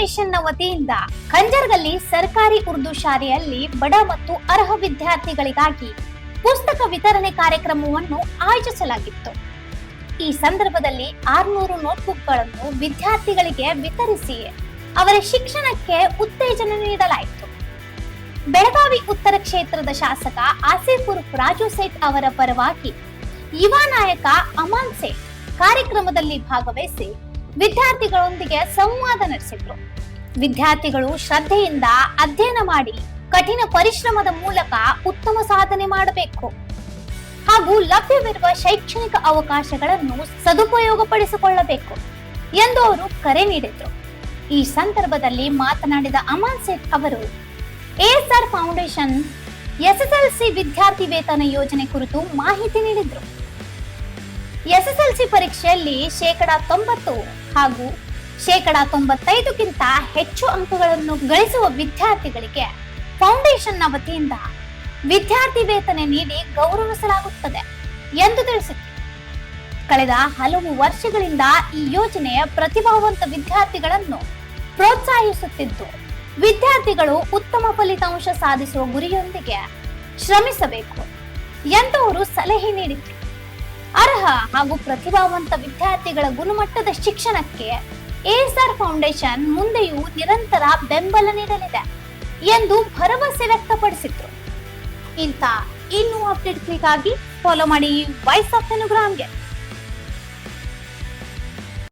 Foundation ನ ವತಿಯಿಂದ ಖಂಜರ್ಗಲ್ಲಿ ಸರ್ಕಾರಿ ಉರ್ದು ಶಾಲೆಯಲ್ಲಿ ಬಡ ಮತ್ತು ಅರ್ಹ ವಿದ್ಯಾರ್ಥಿಗಳಿಗಾಗಿ ಪುಸ್ತಕ ವಿತರಣೆ ಕಾರ್ಯಕ್ರಮವನ್ನು ಆಯೋಜಿಸಲಾಗಿತ್ತು. ಈ ಸಂದರ್ಭದಲ್ಲಿ 600 ನೋಟ್ಬುಕ್ಗಳನ್ನು ವಿದ್ಯಾರ್ಥಿಗಳಿಗೆ ವಿತರಿಸಿ ಅವರ ಶಿಕ್ಷಣಕ್ಕೆ ಉತ್ತೇಜನ ನೀಡಲಾಯಿತು. ಬೆಳಗಾವಿ ಉತ್ತರ ಕ್ಷೇತ್ರದ ಶಾಸಕ ಆಸೀಫ್ ರಾಜು ಸೇಠ್ ಅವರ ಪರವಾಗಿ ಯುವ ನಾಯಕ ಅಮಾನ್ ಸೇಠ್ ಕಾರ್ಯಕ್ರಮದಲ್ಲಿ ಭಾಗವಹಿಸಿ ವಿದ್ಯಾರ್ಥಿಗಳೊಂದಿಗೆ ಸಂವಾದ ನಡೆಸಿದ್ರು. ವಿದ್ಯಾರ್ಥಿಗಳು ಶ್ರದ್ಧೆಯಿಂದ ಅಧ್ಯಯನ ಮಾಡಿ ಕಠಿಣ ಪರಿಶ್ರಮದ ಮೂಲಕ ಉತ್ತಮ ಸಾಧನೆ ಮಾಡಬೇಕು ಹಾಗೂ ಲಭ್ಯವಿರುವ ಶೈಕ್ಷಣಿಕ ಅವಕಾಶಗಳನ್ನು ಸದುಪಯೋಗಪಡಿಸಿಕೊಳ್ಳಬೇಕು ಎಂದು ಅವರು ಕರೆ ನೀಡಿದ್ರು. ಈ ಸಂದರ್ಭದಲ್ಲಿ ಮಾತನಾಡಿದ ಅಮಾನ್ ಸೇಠ್ ಅವರು ಎಎಸ್ಆರ್ ಫೌಂಡೇಶನ್ ಎಸ್ಎಸ್ಎಲ್ಸಿ ವಿದ್ಯಾರ್ಥಿ ವೇತನ ಯೋಜನೆ ಕುರಿತು ಮಾಹಿತಿ ನೀಡಿದ್ರು. ಎಸ್ಎಸ್ಎಲ್ಸಿ ಪರೀಕ್ಷೆಯಲ್ಲಿ 90% ಹಾಗೂ 95% ಹೆಚ್ಚು ಅಂಕಗಳನ್ನು ಗಳಿಸುವ ವಿದ್ಯಾರ್ಥಿಗಳಿಗೆ ಫೌಂಡೇಶನ್ ನ ವತಿಯಿಂದ ವಿದ್ಯಾರ್ಥಿ ವೇತನ ನೀಡಿ ಗೌರವಿಸಲಾಗುತ್ತದೆ ಎಂದು ತಿಳಿಸಿದರು. ಕಳೆದ ಹಲವು ವರ್ಷಗಳಿಂದ ಈ ಯೋಜನೆಯ ಪ್ರತಿಭಾವಂತ ವಿದ್ಯಾರ್ಥಿಗಳನ್ನು ಪ್ರೋತ್ಸಾಹಿಸುತ್ತಿದ್ದು, ವಿದ್ಯಾರ್ಥಿಗಳು ಉತ್ತಮ ಫಲಿತಾಂಶ ಸಾಧಿಸುವ ಗುರಿಯೊಂದಿಗೆ ಶ್ರಮಿಸಬೇಕು ಎಂದು ಅವರು ಸಲಹೆ ನೀಡಿದರು. ಅರ್ಹ ಹಾಗೂ ಪ್ರತಿಭಾವಂತ ವಿದ್ಯಾರ್ಥಿಗಳ ಗುಣಮಟ್ಟದ ಶಿಕ್ಷಣಕ್ಕೆ ಎಎಸ್ಆರ್ ಫೌಂಡೇಶನ್ ಮುಂದೆಯೂ ನಿರಂತರ ಬೆಂಬಲ ನೀಡಲಿದೆ ಎಂದು ಭರವಸೆ ವ್ಯಕ್ತಪಡಿಸಿದ್ರು. ಇನ್ನೂ ಅಪ್ಡೇಟ್ಗಳಿಗಾಗಿ ಫಾಲೋ ಮಾಡಿ ವಾಯ್ಸ್ ಆಫ್ ತೆಲುಗ್ರಾಮ್ಗೆ.